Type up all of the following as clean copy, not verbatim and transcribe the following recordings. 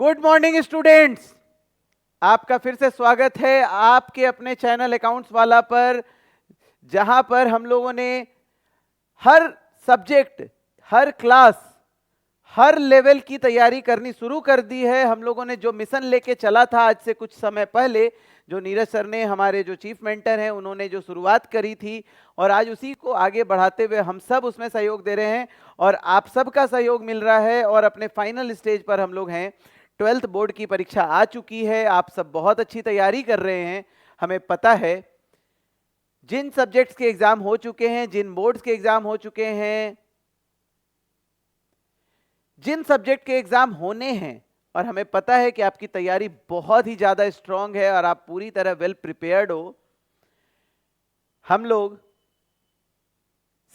Good morning students, आपका फिर से स्वागत है आपके अपने चैनल अकाउंट्स वाला पर, जहां पर हम लोगों ने हर सब्जेक्ट, हर क्लास, हर लेवल की तैयारी करनी शुरू कर दी है। हम लोगों ने जो मिशन लेके चला था आज से कुछ समय पहले, जो नीरज सर ने, हमारे जो चीफ मेंटर हैं, उन्होंने जो शुरुआत करी थी, और आज उसी को आगे बढ़ाते हुए हम सब उसमें सहयोग दे रहे हैं और आप सबका सहयोग मिल रहा है। और अपने फाइनल स्टेज पर हम लोग हैं। 12th बोर्ड की परीक्षा आ चुकी है, आप सब बहुत अच्छी तैयारी कर रहे हैं। हमें पता है जिन सब्जेक्ट्स के एग्जाम हो चुके हैं, जिन बोर्ड्स के एग्जाम हो चुके हैं, जिन सब्जेक्ट के एग्जाम होने हैं, और हमें पता है कि आपकी तैयारी बहुत ही ज्यादा स्ट्रांग है और आप पूरी तरह वेल प्रिपेयर्ड हो। हम लोग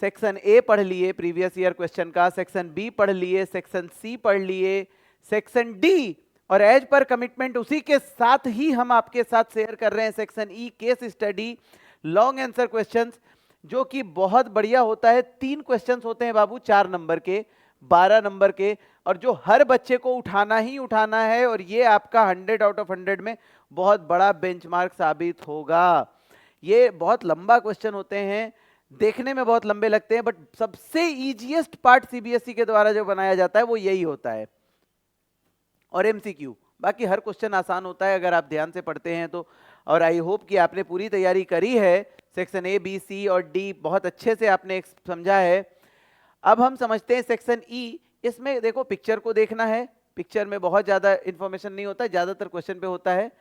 सेक्शन ए पढ़ लिए प्रीवियस ईयर क्वेश्चन का, सेक्शन बी पढ़ लिए, सेक्शन सी पढ़ लिए, सेक्शन डी, और एज पर कमिटमेंट उसी के साथ ही हम आपके साथ शेयर कर रहे हैं section E case study long answer questions, जो कि बहुत बढ़िया होता है। 3 क्वेश्चंस होते हैं बाबू, 4 नंबर के, 12 नंबर के, और जो हर बच्चे को उठाना ही उठाना है, और ये आपका 100 आउट ऑफ 100 में बहुत बड़ा बेंचमार्क साबित होगा। ये बहुत लंबा क्वेश्चन होते हैं, देखने में बहुत लंबे लगते हैं, बट सबसे इजीएस्ट पार्ट सीबीएसई के द्वारा जो बनाया जाता है वो यही होता है, और एमसीक्यू। बाकी हर क्वेश्चन आसान होता है अगर आप ध्यान से पढ़ते हैं तो। और आई होप कि आपने पूरी तैयारी करी है। सेक्शन ए, बी, सी और डी बहुत अच्छे से आपने समझा है। अब हम समझते हैं सेक्शन ई। इसमें देखो, पिक्चर को देखना है, पिक्चर में बहुत ज्यादा इंफॉर्मेशन नहीं होता, ज्यादातर क्वेश्चन पे होता है।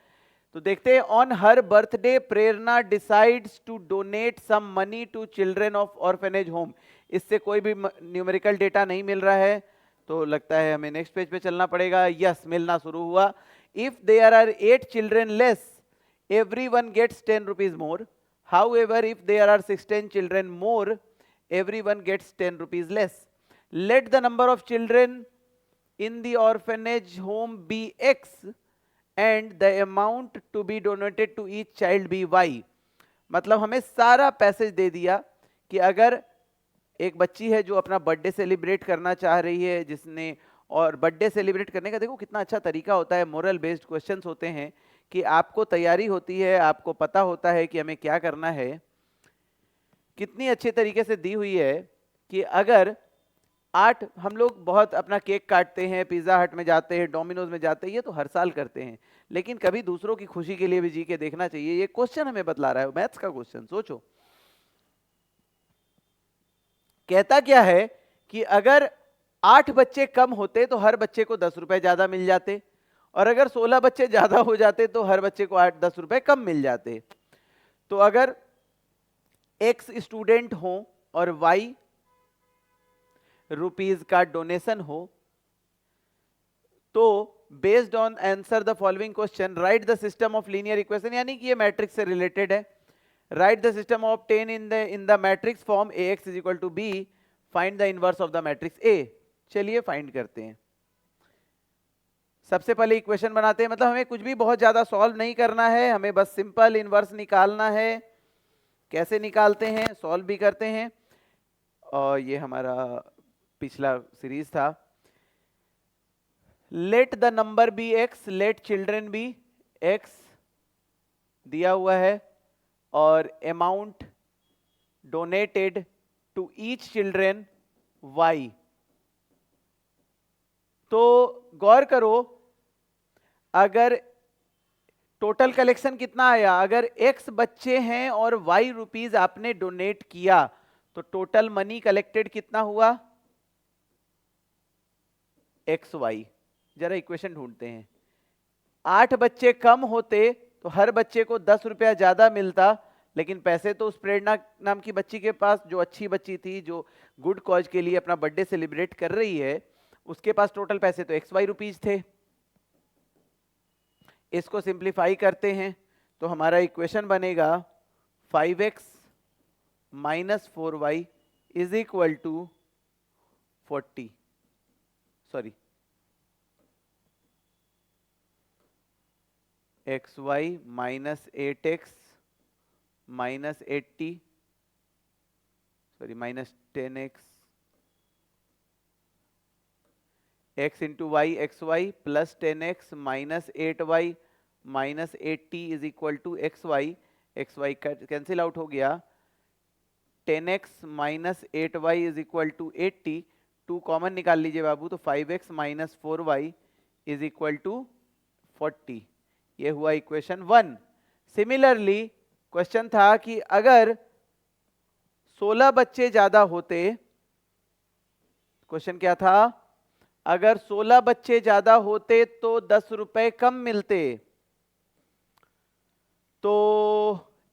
तो देखते हैं, on her birthday Prerna decides to donate some money to children of orphanage home. इससे कोई भी न्यूमेरिकल डेटा नहीं मिल रहा है, तो लगता है हमें नेक्स्ट पेज पे चलना पड़ेगा। यस, मिलना शुरू हुआ। If there are 8 children less, everyone gets 10 rupees more. However, if there are 16 children more, everyone gets 10 rupees less. Let the number of children in the orphanage home be X and the amount to be donated to each child be Y. मतलब हमें सारा passage दे दिया कि अगर एक बच्ची है जो अपना बर्थडे सेलिब्रेट करना चाह रही है, जिसने, और बर्थडे सेलिब्रेट करने का देखो कितना अच्छा तरीका होता है, मोरल बेस्ड क्वेश्चंस होते हैं कि आपको तैयारी होती है, आपको पता होता है कि हमें क्या करना है। कितनी अच्छे तरीके से दी हुई है कि अगर 8, हम लोग बहुत अपना केक काटते हैं, पिज्जा हट में जाते हैं, डोमिनोज में जाते हैं, ये तो हर साल करते हैं, लेकिन कभी दूसरों की खुशी के लिए भी जी के देखना चाहिए। ये क्वेश्चन हमें बतला रहा है, मैथ्स का क्वेश्चन। सोचो, कहता क्या है कि अगर 8 बच्चे कम होते तो हर बच्चे को 10 रुपए ज्यादा मिल जाते, और अगर 16 बच्चे ज्यादा हो जाते तो हर बच्चे को 8-10 रुपए कम मिल जाते। तो अगर X स्टूडेंट हो और Y रुपीस का डोनेशन हो, तो based on answer the following question write the system of linear equation, यानी कि ये मैट्रिक्स से रिलेटेड है। Write the system of 10 in the matrix form Ax is equal to B, find the inverse of the matrix A। चलिए find करते हैं। सबसे पहले इक्वेशन बनाते हैं, मतलब हमें कुछ भी बहुत ज्यादा सॉल्व नहीं करना है, हमें बस सिंपल इनवर्स निकालना है। कैसे निकालते हैं, सॉल्व भी करते हैं, और ये हमारा पिछला सीरीज था। Let the number be X, let children be X दिया हुआ है, और amount donated to each children Y. तो गौर करो, अगर टोटल कलेक्शन कितना आया, अगर x बच्चे हैं और y रुपीस आपने डोनेट किया, तो टोटल मनी कलेक्टेड कितना हुआ, xy। जरा इक्वेशन ढूंढते हैं। 8 बच्चे कम होते तो हर बच्चे को 10 रुपया ज्यादा मिलता, लेकिन पैसे तो उस प्रेरणा नाम की बच्ची के पास, जो अच्छी बच्ची थी, जो गुड कॉज के लिए अपना बर्थडे सेलिब्रेट कर रही है, उसके पास टोटल पैसे तो xy रुपीस थे। इसको सिंप्लीफाई करते हैं तो हमारा इक्वेशन बनेगा 5x minus 4y is equal to 40, sorry xy minus 8x minus 80, sorry minus 10x x into Y X Y plus 10x minus 8y minus 8t is equal to X Y cancel out हो गया, 10x minus 8y is equal to 8t, 2 common निकाल लीजिए बाबू, तो 5x minus 4y is equal to 40। ये हुआ equation 1। Similarly question था कि अगर 16 बच्चे ज्यादा होते, क्वेश्चन क्या था, अगर 16 बच्चे ज्यादा होते तो 10 रुपए कम मिलते, तो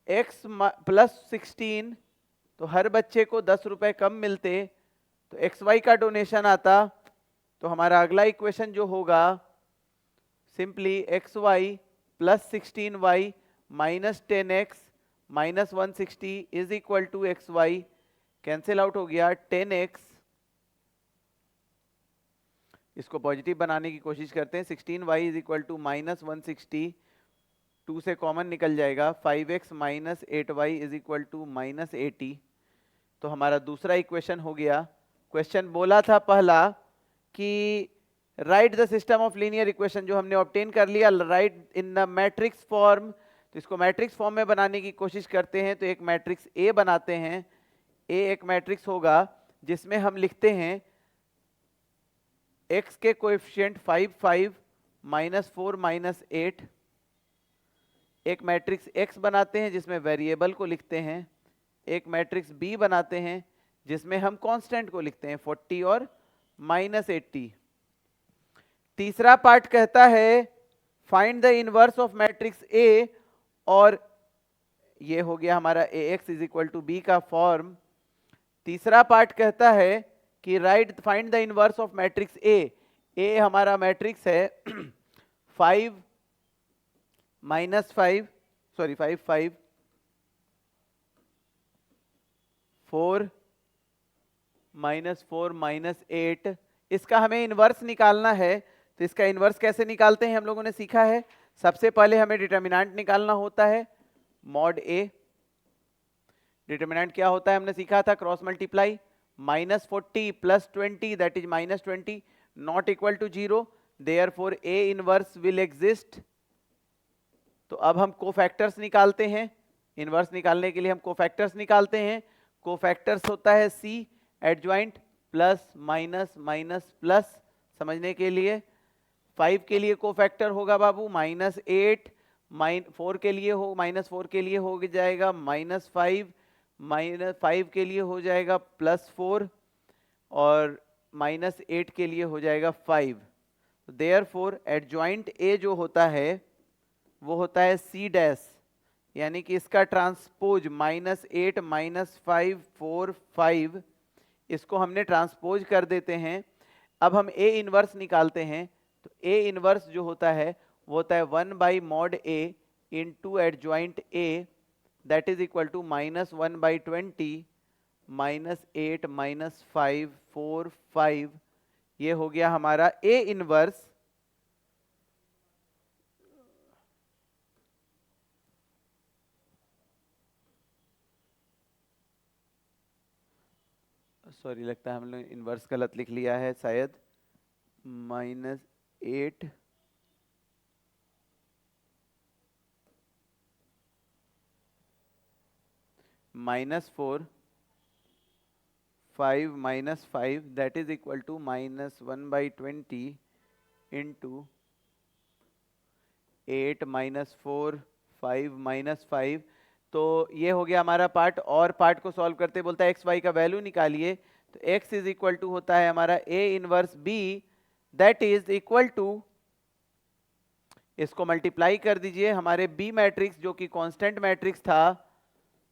x प्लस 16, तो हर बच्चे को 10 रुपए कम मिलते, तो एक्स वाई का डोनेशन आता, तो हमारा अगला इक्वेशन जो होगा simply X Y plus 16y minus 10x minus 160 is equal to X Y, cancel out हो गया, 10x, इसको पॉजिटिव बनाने की कोशिश करते हैं, 16y is equal to minus 160, 2 से कॉमन निकल जाएगा, 5x minus 8y is equal to minus 80। तो हमारा दूसरा इक्वेशन हो गया। क्वेश्चन बोला था पहला कि right the system of linear equation, जो हमने ऑब्टेन कर लिया, right in the matrix form, तो इसको मैट्रिक्स फॉर्म में बनाने की कोशिश करते हैं। तो एक मैट्रिक्स ए बनाते हैं। ए एक मैट्रिक्स होगा जिसमें हम लिखते हैं x के कोएफिशिएंट 5 5 माइनस 4 माइनस 8। एक मैट्रिक्स x बनाते हैं जिसमें वेरिएबल को लिखते हैं। एक मैट्रिक्स b बनाते हैं जिसमें हम कांस्टेंट को लिखते हैं 40 और माइनस 80। तीसरा पार्ट कहता है find the inverse of matrix A, और ये हो गया हमारा AX is equal to B का फॉर्म। तीसरा पार्ट कहता है कि write find the inverse of matrix A। A हमारा मैट्रिक्स है 5 माइनस 5 सॉरी 5 5 4 माइनस 4 माइनस 8। इसका हमें इनवर्स निकालना है। तो इसका इनवर्स कैसे निकालते हैं हम लोगों ने सीखा है। सबसे पहले हमें डिटर्मिनेंट निकालना होता है मॉड ए। डिटर्मिनेंट क्या होता है हमने सीखा था, cross multiply, minus 40 plus 20 that is minus 20 not equal to 0, therefore A inverse will exist. तो अब हम कोफैक्टर्स निकालते हैं। इनवर्स निकालने के लिए हम कोफैक्टर्स निकालते हैं। कोफैक्टर्स होता है C adjoint plus minus minus plus. समझने के लिए 5 के लिए कोफैक्टर होगा बाबू माइनस 8, -4 के लिए हो माइनस 4 के लिए हो जाएगा माइनस 5, माइनस 5 के लिए हो जाएगा प्लस 4, और माइनस 8 के लिए हो जाएगा 5। देयरफॉर एडजॉइंट ए जो होता है वो होता है सी डैश, यानी कि इसका ट्रांसपोज माइनस 8 माइनस 5 4 5, इसको हमने ट्रांसपोज कर देते हैं। अब हम ए इनवर्स निकालते हैं। तो ए इनवर्स जो होता है वो होता है 1 by mod A into adjoint A, that is equal to minus 1 by 20 minus 8 minus 5 4 5। ये हो गया हमारा ए इनवर्स। सॉरी, लगता है हम लोग इनवर्स गलत लिख लिया है शायद। Minus 8 minus 4 5 minus 5 that is equal to minus 1 by 20 into 8 minus 4 5 minus 5। तो ये हो गया हमारा पार्ट। और पार्ट को सॉल्व करते बोलता है एक्स वाई का वैल्यू निकालिए। तो x इज इक्वल टू होता है हमारा a inverse b, that is equal to, इसको मल्टीप्लाई कर दीजिए हमारे b मैट्रिक्स जो कि कांस्टेंट मैट्रिक्स था।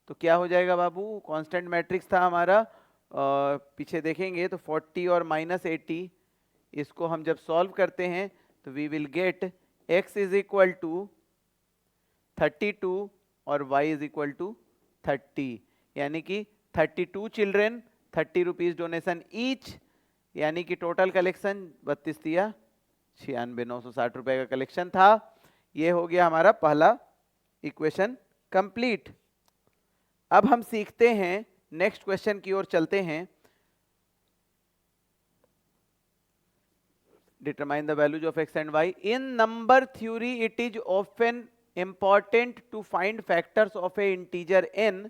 तो क्या हो जाएगा बाबू, कांस्टेंट मैट्रिक्स था हमारा, पीछे देखेंगे तो 40 और माइनस 80। इसको हम जब सॉल्व करते हैं तो we will get x is equal to 32 और y इज इक्वल टू 30, यानी कि 32 चिल्ड्रेन 30 रुपीज डोनेशन ईच, यानी कि टोटल कलेक्शन 32,96,960 रुपए का कलेक्शन था। ये हो गया हमारा पहला इक्वेशन कंप्लीट। अब हम सीखते हैं, नेक्स्ट क्वेश्चन की ओर चलते हैं। determine the values of x and y. In number theory, it is often important to find factors of a integer n.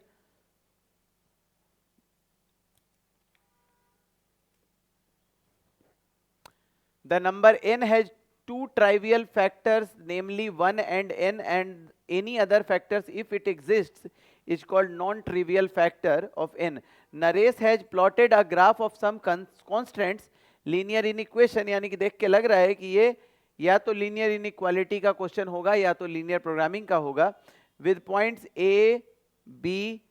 The number n has two trivial factors, namely 1 and n, and any other factors, if it exists, is called non-trivial factor of n. Naresh has plotted a graph of some constants linear inequation, यानी कि देख के लग रहा है कि ये या तो लीनियर इनइक्वालिटी का क्वेश्चन होगा या तो लीनियर प्रोग्रामिंग का होगा, with points A B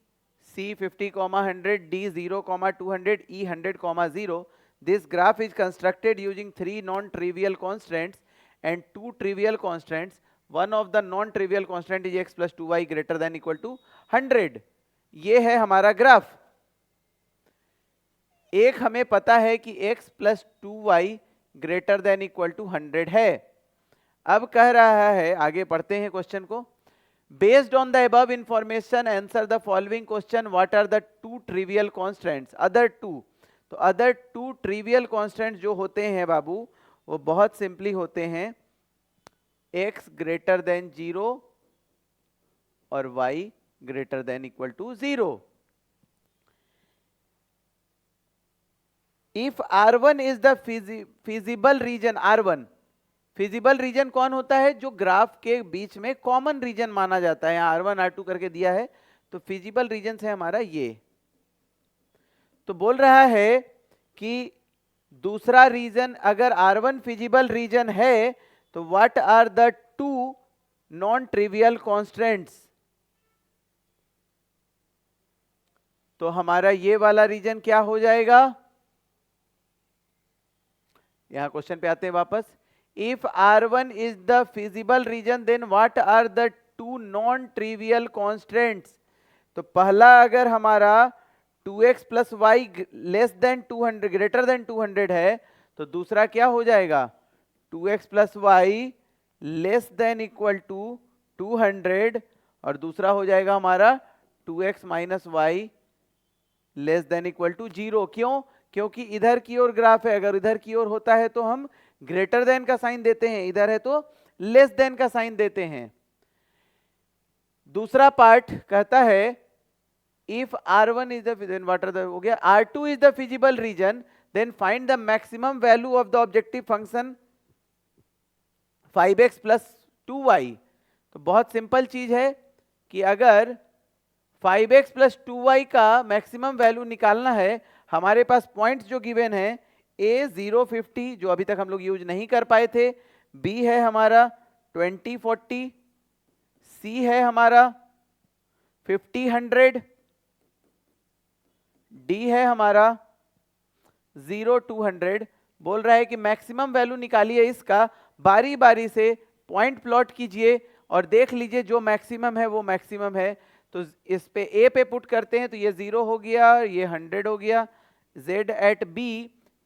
C 50, 100, D 0, 200, E 100, 0. This graph is constructed using 3 non-trivial constants and 2 trivial constants. One of the non-trivial constant is x plus 2y greater than equal to 100. ये है हमारा graph. एक हमें पता है कि x plus 2y greater than equal to 100 है. अब कह रहा है, आगे पढ़ते हैं क्वेश्चन को. Based on the above information, answer the following question. What are the two trivial constants? Other two. तो अदर टू ट्रिवियल कॉन्स्टेंट्स जो होते हैं बाबू, वो बहुत सिंपली होते हैं x ग्रेटर देन 0 और y greater than equal to 0. If R1 is the feasible region, R1 feasible region कौन होता है? जो ग्राफ के बीच में कॉमन रीजन माना जाता है. यहाँ R1 R2 करके दिया है, तो फिजिबल रीजन है हमारा ये. तो बोल रहा है कि दूसरा रीजन, अगर R1 फिजिबल रीजन है, तो what are the two non trivial constants? तो हमारा ये वाला रीजन क्या हो जाएगा? यहां क्वेश्चन पे आते हैं वापस. If R1 is the feasible region, then what are the two non trivial constants? तो पहला अगर हमारा 2x plus y less than 200 greater than 200 है, तो दूसरा क्या हो जाएगा? 2x plus y less than equal to 200, और दूसरा हो जाएगा हमारा 2x minus y less than equal to 0. क्यों? क्योंकि इधर की ओर ग्राफ है. अगर इधर की ओर होता है तो हम ग्रेटर देन का साइन देते हैं, इधर है तो लेस देन का साइन देते हैं. दूसरा पार्ट कहता है if R1 is the, then what are the, हो गया. R2 is the feasible region, then find the maximum value of the objective function 5x plus 2y. तो बहुत सिंपल चीज है कि अगर 5x plus 2y का मैक्सिमम वैल्यू निकालना है, हमारे पास पॉइंट्स जो गिवन है, a 0 50 जो अभी तक हम लोग यूज नहीं कर पाए थे, b है हमारा 20 40, c है हमारा 50 100, D है हमारा 0 200. बोल रहा है कि मैक्सिमम वैल्यू निकालिए इसका, बारी बारी से पॉइंट प्लॉट कीजिए और देख लीजिए जो मैक्सिमम है वो मैक्सिमम है. तो इस पे A पे पुट करते हैं तो ये 0 हो गया, ये 100 हो गया. Z एट B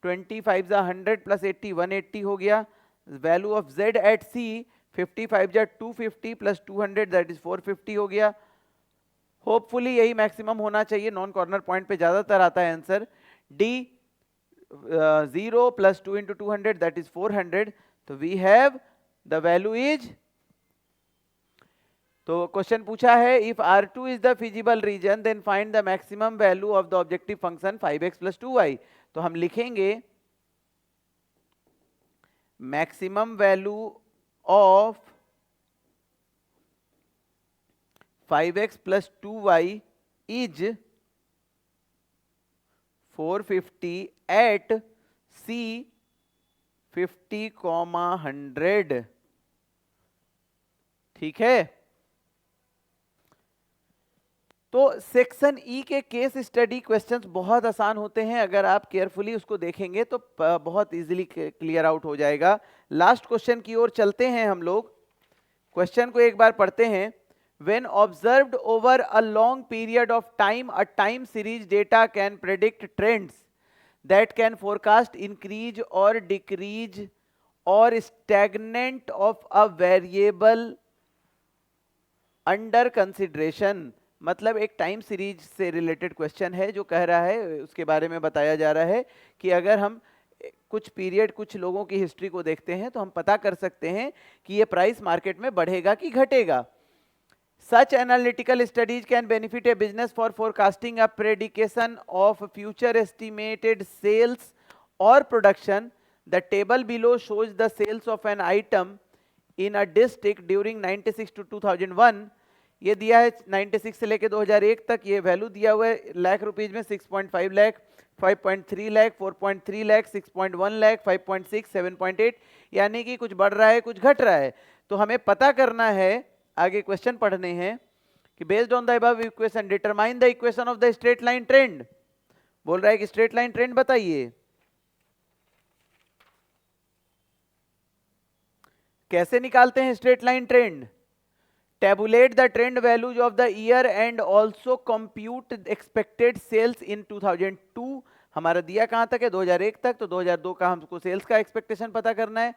25 जा 100 प्लस 80 180 हो गया. Value of Z at C 55 जा 250 प्लस 200 दैट इज 450 हो गया. होपफुली यही मैक्सिमम होना चाहिए. नॉन कॉर्नर पॉइंट पे ज्यादातर आता है answer. D 0 plus 2 into 200 that is 400. तो we have the value is, तो क्वेश्चन पूछा है if R2 is the feasible region then find the maximum value of the objective function 5x plus 2y. तो हम लिखेंगे maximum value of 5x plus 2y is 450 at C 50, 100. ठीक है. तो section E के केस स्टडी क्वेश्चंस बहुत आसान होते हैं. अगर आप केयरफुली उसको देखेंगे तो बहुत इजीली क्लियर आउट हो जाएगा. लास्ट क्वेश्चन की ओर चलते हैं हम लोग. क्वेश्चन को एक बार पढ़ते हैं. When observed over a long period of time, a time series data can predict trends that can forecast increase or decrease or stagnant of a variable under consideration. मतलब एक टाइम सीरीज से related question है जो कह रहा है, उसके बारे में बताया जा रहा है कि अगर हम कुछ पीरियड, कुछ लोगों की हिस्ट्री को देखते हैं तो हम पता कर सकते हैं कि ये प्राइस मार्केट में बढ़ेगा कि घटेगा. Such analytical studies can benefit a business for forecasting a prediction of future estimated sales or production. The table below shows the sales of an item in a district during 96 to 2001. ये दिया है 96 से लेके 2001 तक. ये value दिया हुआ है लाख रुपीज में 6.5 लाख, 5.3 लाख, 4.3 लाख, 6.1 लाख, 5.6, 7.8. यानी कि कुछ बढ़ रहा है कुछ घट रहा है. तो हमें पता करना है, आगे क्वेश्चन पढ़ने हैं कि based on the above equation determine the equation of the straight line trend. बोल रहा है कि स्ट्रेट लाइन ट्रेंड बताइए. कैसे निकालते हैं straight line trend? tabulate the trend values of the year and also compute expected sales in 2002. हमारा दिया कहां तक है? 2001 तक. तो 2002 का हमको सेल्स का एक्सपेक्टेशन पता करना है.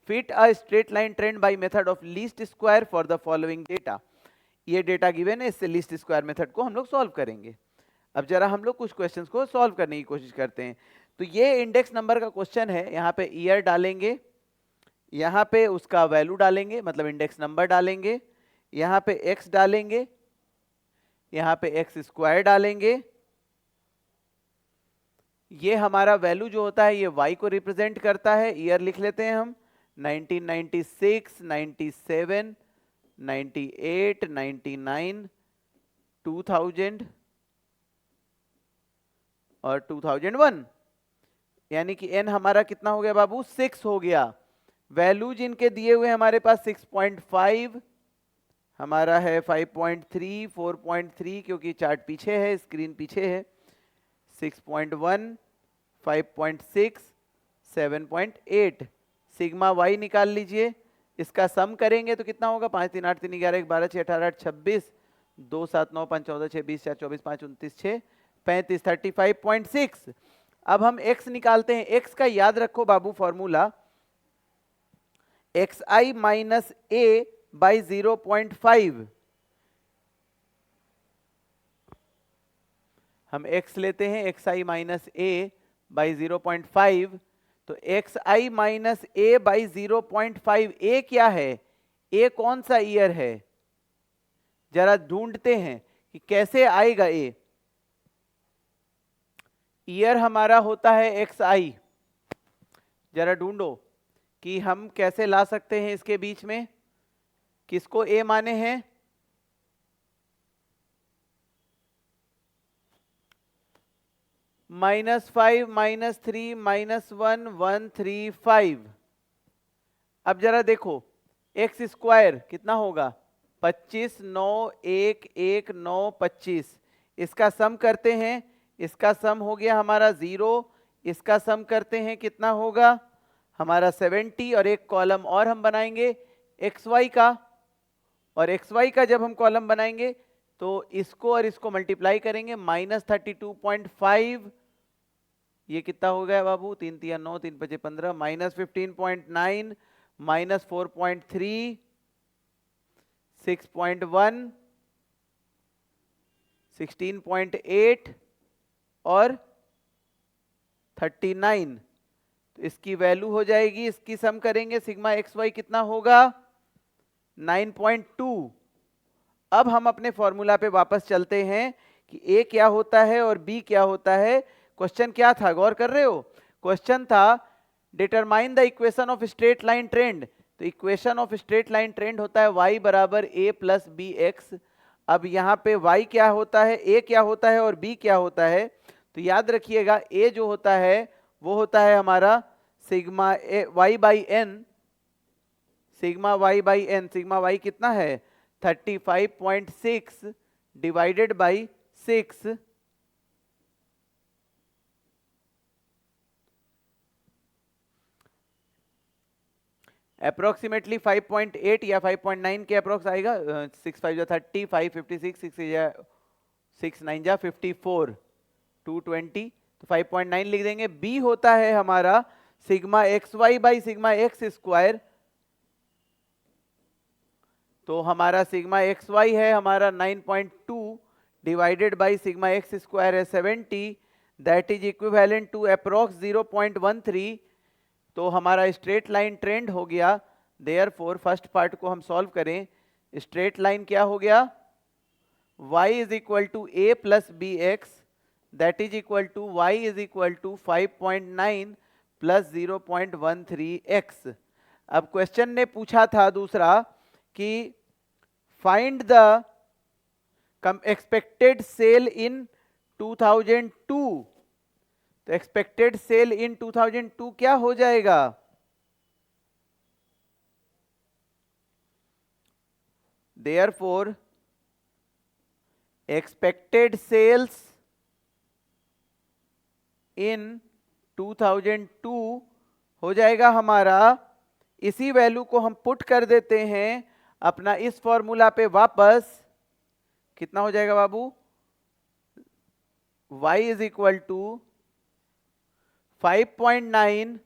Fit a straight line trend by method of least square for the following data. ये डेटा गिवन है, इससे लीस्ट स्क्वायर मेथड को हम लोग सॉल्व करेंगे. अब जरा हम लोग कुछ क्वेश्चंस को सॉल्व करने की कोशिश करते हैं. तो ये इंडेक्स नंबर का क्वेश्चन है. यहाँ पे ईयर डालेंगे, यहाँ पे उसका वैल्यू डालेंगे, मतलब इंडेक्स नंबर डालेंगे, यहाँ पे x डालेंगे, यहाँ पे x स्क्वायर डालेंगे. ये हमारा वैल्यू जो होता है ये y को रिप्रेजेंट करता है. ईयर लिख लेते हैं हम 1996, 97, 98, 99, 2000 और 2001. यानी कि n हमारा कितना हो गया बाबू? 6 हो गया. वैल्यू जिनके दिए हुए हमारे पास 6.5, हमारा है 5.3, 4.3 क्योंकि चार्ट पीछे है, स्क्रीन पीछे है, 6.1, 5.6, 7.8. सिग्मा वाई निकाल लीजिए. इसका सम करेंगे तो कितना होगा? 5 3 8 3 11 1 12 6 18 8 26, 2 7 9 5 14 6 20 4 24 5 29 6 35, 35.6. अब हम x निकालते हैं. x का याद रखो बाबू formula xi minus a by 0.5. हम x लेते हैं xi माइनस a बाई 0.5. तो xi minus a by 0.5, a क्या है? a कौन सा ईयर है? जरा ढूंढते हैं कि कैसे आएगा a. ईयर हमारा होता है xi. जरा ढूंढो कि हम कैसे ला सकते हैं इसके बीच में. किसको a माने हैं? -5, -3, -1, 1, 3, 5. अब जरा देखो x स्क्वायर कितना होगा? 25, 9, 1, 1, 9, 25. इसका सम करते हैं. इसका सम हो गया हमारा 0. इसका सम करते हैं कितना होगा? हमारा 70. और एक कॉलम और हम बनाएंगे xy का. और xy का जब हम कॉलम बनाएंगे तो इसको और इसको मल्टीप्लाई करेंगे. -32.5. ये कितना हो गया बाबू? 3 3 9, 3 5 15, -15.9, -4.3, 6.1, 16.8 और 39. तो इसकी वैल्यू हो जाएगी, इसकी सम करेंगे सिग्मा xy कितना होगा? 9.2. अब हम अपने फॉर्मूला पे वापस चलते हैं कि a क्या होता है और b क्या होता है. क्वेश्चन क्या था? गौर कर रहे हो? क्वेश्चन था determine the equation of straight line trend. तो equation of straight line trend होता है y बराबर a प्लस बी एक्स. अब यहाँ पे y क्या होता है, a क्या होता है और b क्या होता है? तो याद रखिएगा a जो होता है वो होता है हमारा sigma y by n. Sigma y by n. Sigma y कितना है? 35.6 डिवाइडेड बाई 6. अप्रोक्सीमेटली 5.8 या 5.9 के अप्रोक्स आएगा. 6 5 30, 5 56, 6 9 54, 220. तो 5.9 लिख देंगे. बी होता है हमारा sigma x y by sigma x square. तो हमारा सिग्मा एक्स वाई है हमारा 9.2 divided by sigma x square है 70. That is equivalent to approx 0.13। तो हमारा स्ट्रेट लाइन ट्रेंड हो गया। देयरफॉर फर्स्ट पार्ट को हम सॉल्व करें। स्ट्रेट लाइन क्या हो गया? y is equal to a plus b x, that is equal to y is equal to 5.9 plus 0.13x। अब क्वेश्चन ने पूछा था दूसरा कि find the expected sale in 2002। तो एक्सपेक्टेड सेल इन 2002 क्या हो जाएगा? देयरफॉर एक्सपेक्टेड सेल्स इन 2002 हो जाएगा हमारा, इसी वैल्यू को हम पुट कर देते हैं अपना इस फॉर्मूला पे वापस। कितना हो जाएगा बाबू? y is equal to 5.9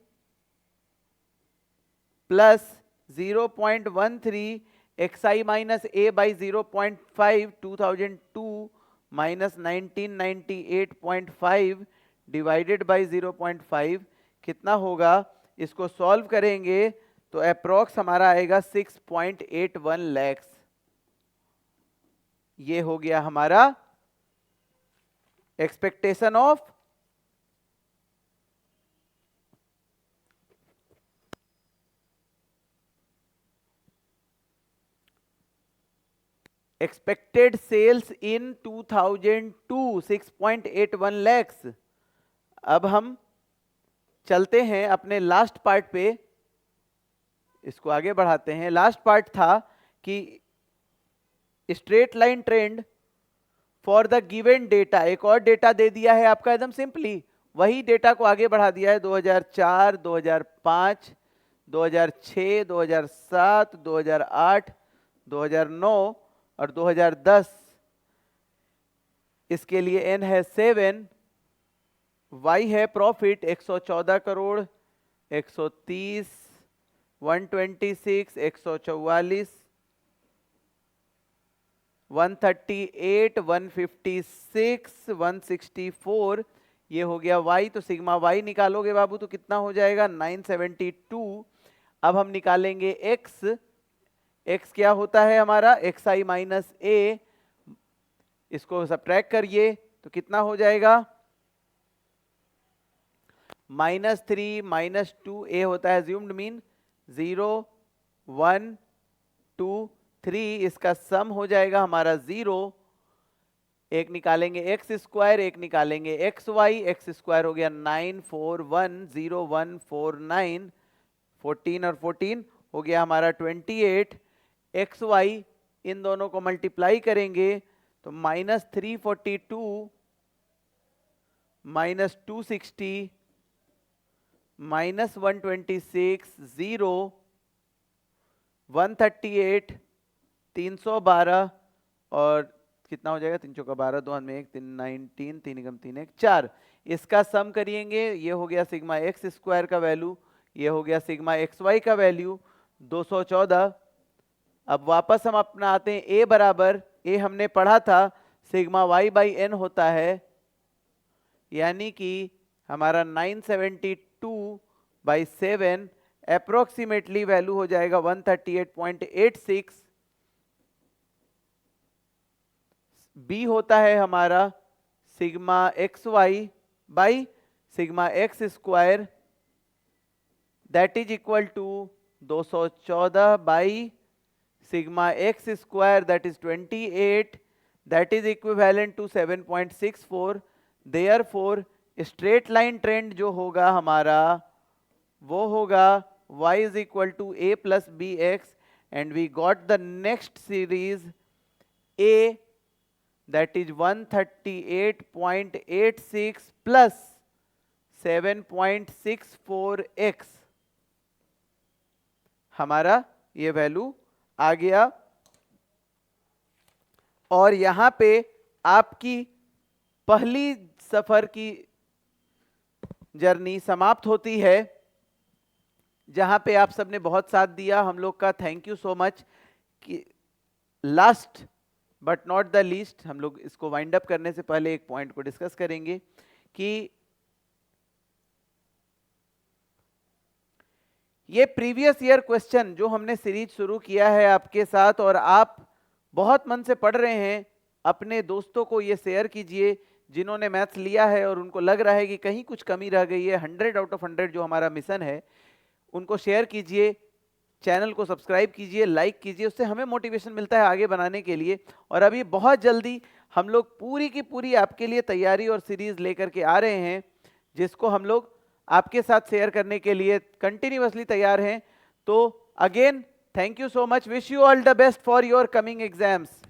plus 0.13 xi minus a by 0.5 2002 minus 1998.5 divided by 0.5 कितना होगा? इसको सॉल्व करेंगे तो अप्रोक्स हमारा आएगा 6.81 लैक्स। ये हो गया हमारा एक्सपेक्टेशन ऑफ एक्सपेक्टेड सेल्स इन 2002 6.81 लैक्स। अब हम चलते हैं अपने लास्ट पार्ट पे, इसको आगे बढ़ाते हैं। लास्ट पार्ट था कि straight line trend for the given data. एक और डेटा दे दिया है आपका, एकदम सिंपली वही डेटा को आगे बढ़ा दिया है। 2004, 2005, 2006, 2007, 2008, 2009 और 2010। इसके लिए n है 7, y है प्रॉफिट 114 करोड़, 130, 126, 144, 138, 156, 164। ये हो गया y। तो सिग्मा y निकालोगे बाबू तो कितना हो जाएगा? 972। अब हम निकालेंगे x। x क्या होता है हमारा? xi minus a। इसको सब्ट्रैक्ट करिए तो कितना हो जाएगा? -3 -2 a होता है एज्यूम्ड मीन 0 1 2 3। इसका सम हो जाएगा हमारा 0। एक निकालेंगे एक्स स्क्वायर, एक निकालेंगे एक्स वाई। एक्स स्क्वायर हो गया 9410149, 14 और 14 हो गया हमारा 28। एक्स वाई इन दोनों को मल्टीप्लाई करेंगे तो -342 -260 -126 0 138 312 और कितना हो जाएगा? 3 चौका 12, 2 में 1, 3 19, 3 एकम 3 1 4। इसका सम करिएंगे, ये हो गया सिग्मा एक्स स्क्वायर का वैल्यू, ये हो गया सिग्मा एक्स वाई का वैल्यू 214। अब वापस हम अपना आते हैं a बराबर, a हमने पढ़ा था सिग्मा y बाई एन होता है, यानी कि हमारा 972 बाई 7 अप्रोक्सीमेटली वैल्यू हो जाएगा 138.86। b होता है हमारा sigma x y by sigma x square, that is equal to 214 by sigma x square, that is 28, that is equivalent to 7.64। Therefore straight line trend जो होगा हमारा वो होगा y is equal to a plus b x, and we got the next series a, that is 138.86 plus 7.64x। हमारा ये value आ गया। और यहां पे आपकी पहली सफर की जर्नी समाप्त होती है, जहां पे आप सबने बहुत साथ दिया हम लोग का। Thank you so much. कि last but not the least, हम लोग इसको वाइंड अप करने से पहले एक पॉइंट को डिस्कस करेंगे कि ये प्रीवियस ईयर क्वेश्चन जो हमने सीरीज शुरू किया है आपके साथ, और आप बहुत मन से पढ़ रहे हैं, अपने दोस्तों को ये शेयर कीजिए जिन्होंने मैथ्स लिया है और उनको लग रहा है कि कहीं कुछ कमी रह गई है। 100 आउट ऑफ 100 जो हमारा मिशन है, उनको शेयर कीजिए, चैनल को सब्सक्राइब कीजिए, लाइक कीजिए, उससे हमें मोटिवेशन मिलता है आगे बनाने के लिए। और अभी बहुत जल्दी हम लोग पूरी की पूरी आपके लिए तैयारी और सीरीज लेकर के आ रहे हैं, जिसको हम लोग आपके साथ शेयर करने के लिए कंटिन्यूअसली तैयार हैं। तो again thank you so much, wish you all the best for your coming exams.